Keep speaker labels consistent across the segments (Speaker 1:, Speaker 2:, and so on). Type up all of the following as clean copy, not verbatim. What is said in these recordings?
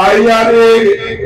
Speaker 1: IRA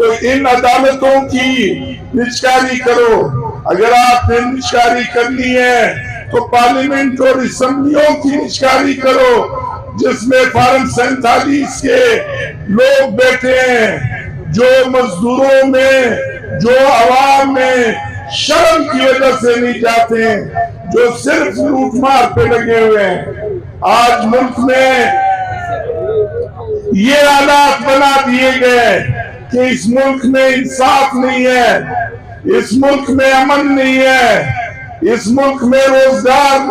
Speaker 1: تو ان عدالتوں کی نجکاری کرو۔ اگر آپ نے نجکاری کرنی ہے تو پارلیمنٹ اور اسمبلیوں کی نجکاری کرو، جس میں فارم 47 کے لوگ بیٹھے ہیں، جو مزدوروں میں، جو عوام میں شرم کی وجہ سے نہیں جاتے ہیں، جو صرف لوٹ مار پہ لگے ہوئے ہیں۔ آج ملک میں یہ حالات بنا دیے گئے کہ اس ملک میں انصاف نہیں ہے، اس ملک میں امن نہیں ہے، اس ملک میں روزگار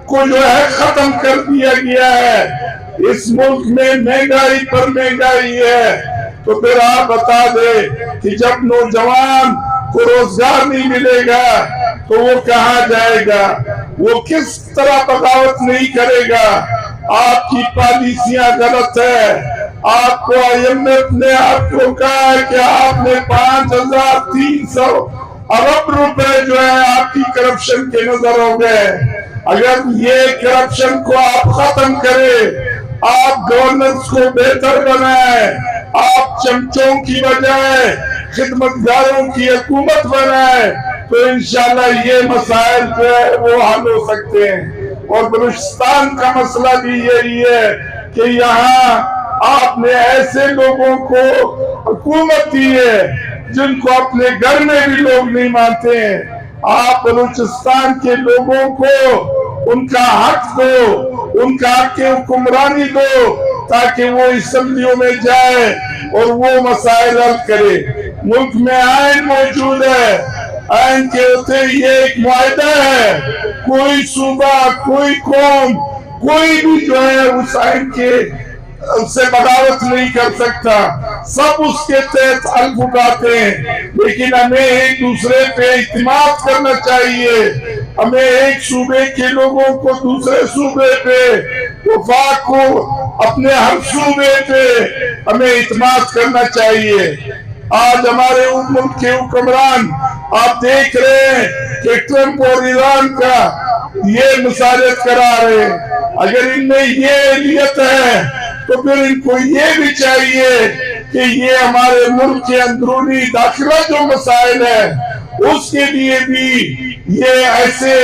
Speaker 1: کو جو ہے ختم کر دیا گیا ہے، اس ملک میں مہنگائی پر مہنگائی ہے۔ تو پھر آپ بتا دیں کہ جب نوجوان کو روزگار نہیں ملے گا تو وہ کہاں جائے گا، وہ کس طرح بغاوت نہیں کرے گا؟ آپ کی پالیسیاں غلط ہے۔ آپ کو IMF نے آپ کو کہا ہے کہ آپ نے 5300 ارب روپے جو ہے آپ کی کرپشن کے نظر ہو گئے۔ اگر یہ کرپشن کو آپ ختم کریں، آپ گورننس کو بہتر بنائیں، آپ چمچوں کی بجائے خدمتگاروں کی حکومت بنائیں، تو انشاءاللہ یہ مسائل جو ہے وہ حل ہو سکتے ہیں۔ اور بلوچستان کا مسئلہ بھی یہی ہے کہ یہاں آپ نے ایسے لوگوں کو حکومت دی ہے جن کو اپنے گھر میں بھی لوگ نہیں مانتے ہیں۔ آپ بلوچستان کے لوگوں کو ان کا حق دو، ان کا حق حکمرانی دو، تاکہ وہ اسمبلیوں میں جائے اور وہ مسائل حل کرے۔ ملک میں آئین موجود ہے، آئین کے ہوتے یہ ایک معاہدہ ہے، کوئی صوبہ، کوئی قوم، کوئی بھی جو ہے اس آئین کے سے بغاوت نہیں کر سکتا، سب اس کے تحت حلف اٹھاتے ہیں۔ لیکن ہمیں ایک دوسرے پہ اعتماد کرنا چاہیے، ہمیں ایک صوبے کے لوگوں کو دوسرے صوبے پہ، وفاق کو اپنے ہر صوبے پہ ہمیں اعتماد کرنا چاہیے۔ آج ہمارے ملک کے حکمران آپ دیکھ رہے ہیں کہ ٹرمپ اور ایران کا یہ مساجد کرا رہے ہیں۔ اگر ان میں یہ نیت ہے تو پھر ان کو یہ بھی چاہیے کہ یہ ہمارے ملک کے اندرونی داخلہ جو مسائل ہیں اس کے لیے بھی یہ ایسے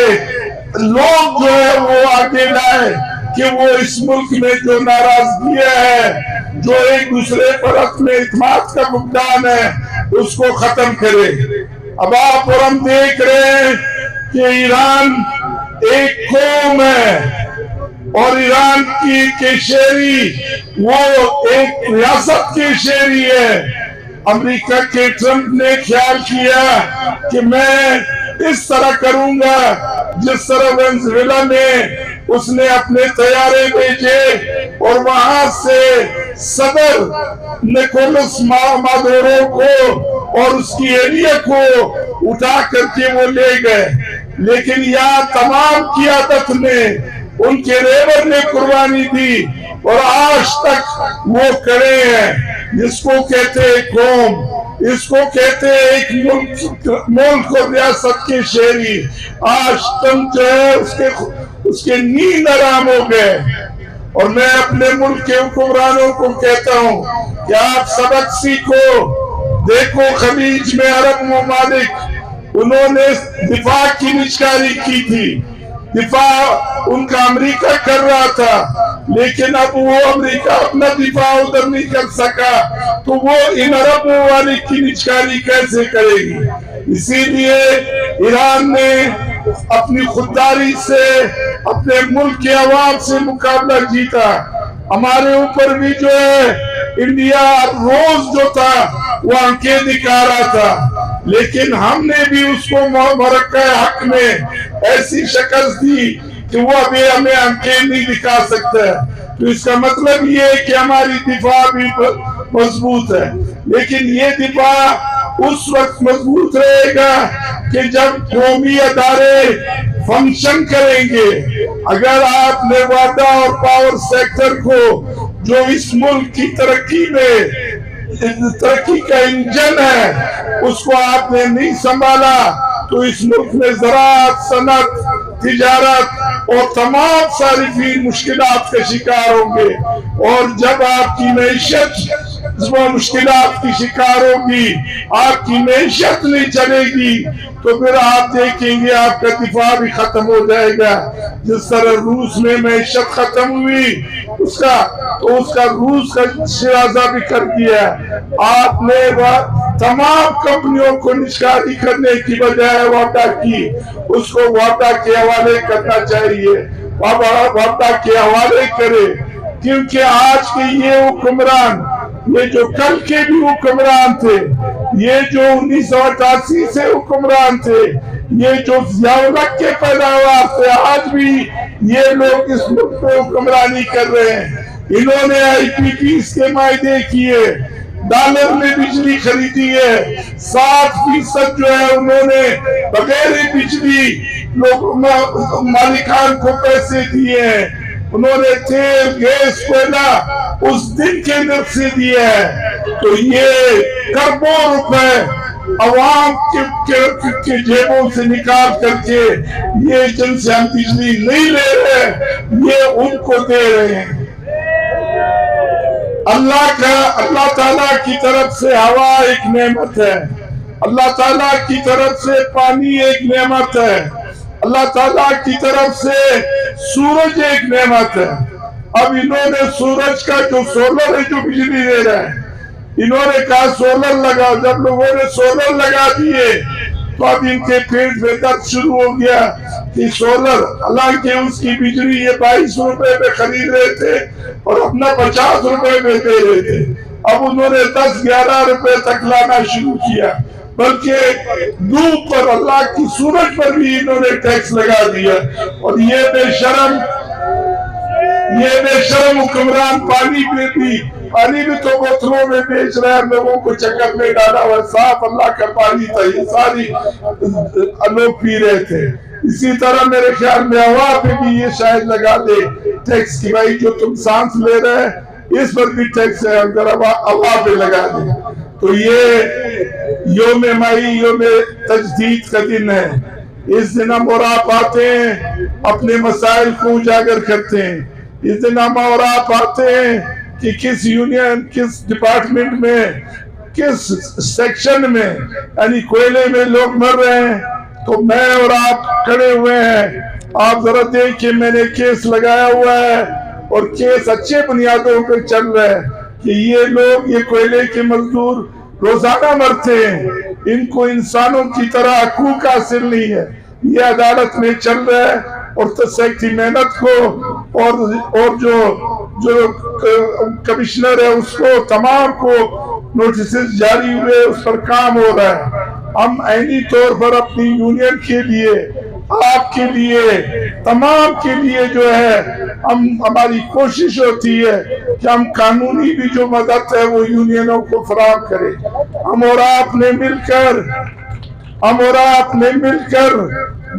Speaker 1: لوگ جو ہے وہ آگے لائے کہ وہ اس ملک میں جو ناراضگیاں ہے، جو ایک دوسرے پر اپنے اعتماد کا فقدان ہے، اس کو ختم کرے۔ اب آپ اور ہم دیکھ رہے ہیں کہ ایران ایک قوم ہے اور ایران کے شہری وہ ایک ریاست کے شہری ہے۔ امریکہ کے ٹرمپ نے خیال کیا کہ میں اس طرح کروں گا جس طرح وینزویلا میں اس نے اپنے طیارے بھیجے اور وہاں سے صدر نکولس مادورو کو اور اس کی اہلیہ کو اٹھا کر کے وہ لے گئے، لیکن یہاں تمام قیادت نے، ان کے ریور نے قربانی دی اور آج تک وہ کھڑے ہیں۔ جس کو کہتے ہیں قوم، اس کو کہتے ہیں ایک ملک اور ریاست کے شہری، آج تم جو ہے اس کے نیند آرام ہو گئے۔ اور میں اپنے ملک کے حکمرانوں کو کہتا ہوں کہ آپ سبق سیکھو۔ دیکھو خلیج میں عرب ممالک انہوں نے دفاع کی نجکاری کی تھی، دفاع ان کا امریکہ کر رہا تھا، لیکن اب وہ امریکہ اپنا دفاع ادھر نہیں کر سکا تو وہ ان عرب ممالک کی نجکاری کیسے کرے گی؟ اسی لیے ایران نے اپنی خودداری سے اپنے ملک کے عوام سے مقابلہ جیتا۔ ہمارے اوپر بھی جو ہے انڈیا روز جو تھا وہ آنکھیں دکھا رہا تھا، لیکن ہم نے بھی اس کو مرکہ حق میں ایسی شکست دی کہ وہ ابھی ہمیں آنکھیں نہیں دکھا سکتا ہے۔ تو اس کا مطلب یہ ہے کہ ہماری دفاع بھی مضبوط ہے، لیکن یہ دفاع اس وقت مضبوط رہے گا کہ جب قومی ادارے فنکشن کریں گے۔ اگر آپ نے وعدہ اور پاور سیکٹر کو جو اس ملک کی ترقی کا انجن ہے اس کو آپ نے نہیں سنبھالا تو اس ملک میں زراعت، صنعت، تجارت اور تمام صارفین مشکلات کا شکار ہوں گے۔ اور جب آپ کی معیشت وہ مشکلات کی شکار ہوگی، آپ کی معیشت نہیں چلے گی، تو پھر آپ دیکھیں گے آپ کا دفاع بھی ختم ہو جائے گا۔ جس طرح روس میں معیشت ختم ہوئی، اس کا روس کا شرازہ بھی کر دیا۔ آپ نے تمام کمپنیوں کو نشکاری کرنے کی بجائے وعدہ کی، اس کو وعدہ کے حوالے کرنا چاہیے، وعدہ کے حوالے کرے، کیونکہ آج کے یہ حکمران، یہ جو کل کے بھی حکمران تھے، یہ جو 1988 سے حکمران تھے، یہ جو ضیاء-ال-حق کے پیداوار تھے، آج بھی یہ لوگ اس ملک میں حکمرانی کر رہے ہیں۔ انہوں نے IPPs کے معاہدے کیے، ڈالر میں بجلی خریدی ہے، 60% جو ہے انہوں نے بغیر بجلی مالکان کو پیسے دیے ہیں۔ انہوں نے تیل، گیس، کوئلہ اس دن کے نرخ سے دیے ہیں۔ تو یہ کروڑوں روپے عوام کے جیبوں سے نکال کر کے یہ جن سے ہم بجلی نہیں لے رہے، یہ ان کو دے رہے ہیں۔ اللہ تعالیٰ کی طرف سے ہوا ایک نعمت ہے، اللہ تعالیٰ کی طرف سے پانی ایک نعمت ہے، اللہ تعالیٰ کی طرف سے سورج ایک نعمت ہے۔ اب انہوں نے سورج کا جو سولر ہے جو بجلی دے رہا ہے، انہوں نے کہا سولر لگا، جب لوگوں نے سولر لگا دیے تو اب ان کے پیٹ میں درد شروع ہو گیا کہ سولر، حالانکہ اس کی بجلی یہ 22 روپے میں خرید رہے تھے اور اپنا 50 روپے میں دے رہے تھے، اب انہوں نے 10-11 روپے تک لانا شروع کیا، بلکہ دھوپ پر، اللہ کی سورج پر بھی انہوں نے ٹیکس لگا دیا۔ اور یہ بے شرم حکمران پانی بھی تو بوتلوں میں بیچ رہا ہے، لوگوں کو چکر میں ڈالا ہوا، صاف اللہ کا پانی تھا، یہ ساری لوگ پی رہے تھے۔ اسی طرح میرے خیال میں ہوا پہ بھی یہ شاید لگا دے ٹیکس کی، بھائی جو تم سانس لے رہے ہیں اس پر بھی ٹیکس ہے، اگر ہوا پہ لگا دے۔ تو یہ یوم مئی، یوم تجدید کا دن ہے، اس دن ہم اور آپ آتے ہیں، اپنے مسائل کو اجاگر کرتے ہیں، اس دن ہم اور آپ آتے ہیں کہ کس یونین، کس ڈپارٹمنٹ میں، کس سیکشن میں، یعنی کوئلے میں لوگ مر رہے ہیں، تو میں اور آپ کھڑے ہوئے ہیں۔ آپ ذرا دیکھیں، میں نے کیس لگایا ہوا ہے اور کیس اچھے بنیادوں پر چل رہا ہے کہ یہ لوگ، یہ کوئلے کے مزدور روزانہ مرتے ہیں، ان کو انسانوں کی طرح حقوق حاصل نہیں ہے، یہ عدالت میں چل رہا ہے، اور تصحیح محنت کو اور جو کمشنر ہے اس کو، تمام کو نوٹسز جاری ہوئے، اس پر کام ہو رہا ہے۔ ہم عینی طور پر اپنی یونین کے لیے، آپ کے لیے، تمام کے لیے جو ہے ہماری کوشش ہوتی ہے کہ ہم قانونی بھی جو مدد ہے وہ یونینوں کو فراہم کریں۔ ہم اور آپ نے مل کر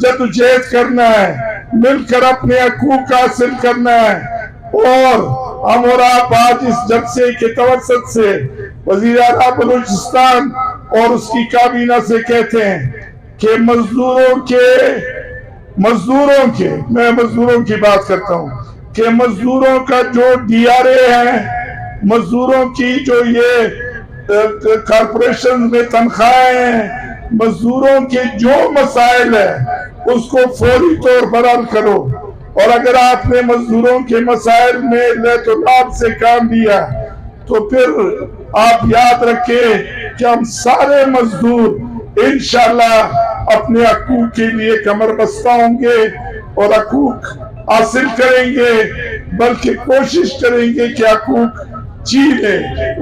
Speaker 1: جدوجہد کرنا ہے، مل کر اپنے حقوق حاصل کرنا ہے، اور ہم اور آپ آج اس جلسے کے توسط سے وزیر اعلیٰ بلوچستان اور اس کی کابینہ سے کہتے ہیں کہ مزدوروں کی بات کرتا ہوں کہ مزدوروں کا جو DRA ہے، مزدوروں کی جو یہ کارپوریشن میں تنخواہیں ہیں، مزدوروں کے جو مسائل ہیں اس کو فوری طور پر حل کرو۔ اور اگر آپ نے مزدوروں کے مسائل میں لہتعلاب سے کام لیا تو پھر آپ یاد رکھیں کہ ہم سارے مزدور انشاءاللہ اپنے حقوق کے لیے کمر بستہ ہوں گے اور حقوق حاصل کریں گے، بلکہ کوشش کریں گے کہ حقوق جینے۔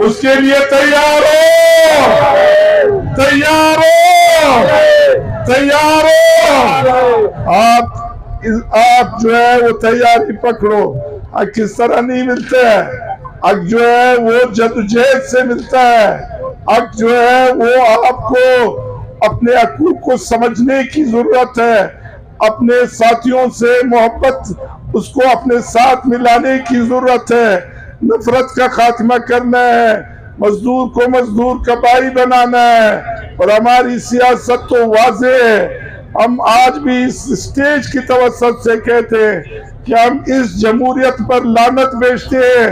Speaker 1: اس کے لیے تیار ہو، تیار ہو، تیار ہو۔ آپ جو ہے وہ تیاری پکڑو۔ کس طرح نہیں ملتا ہے؟ حق جو ہے وہ جدوجہد سے ملتا ہے۔ حق جو ہے وہ آپ کو اپنے حقوق کو سمجھنے کی ضرورت ہے، اپنے ساتھیوں سے محبت اس کو اپنے ساتھ ملانے کی ضرورت ہے، نفرت کا خاتمہ کرنا ہے، مزدور کو مزدور کا بھائی بنانا ہے۔ اور ہماری سیاست تو واضح ہے، ہم آج بھی اس اسٹیج کی توسط سے کہتے ہیں کہ ہم اس جمہوریت پر لعنت بھیجتے ہیں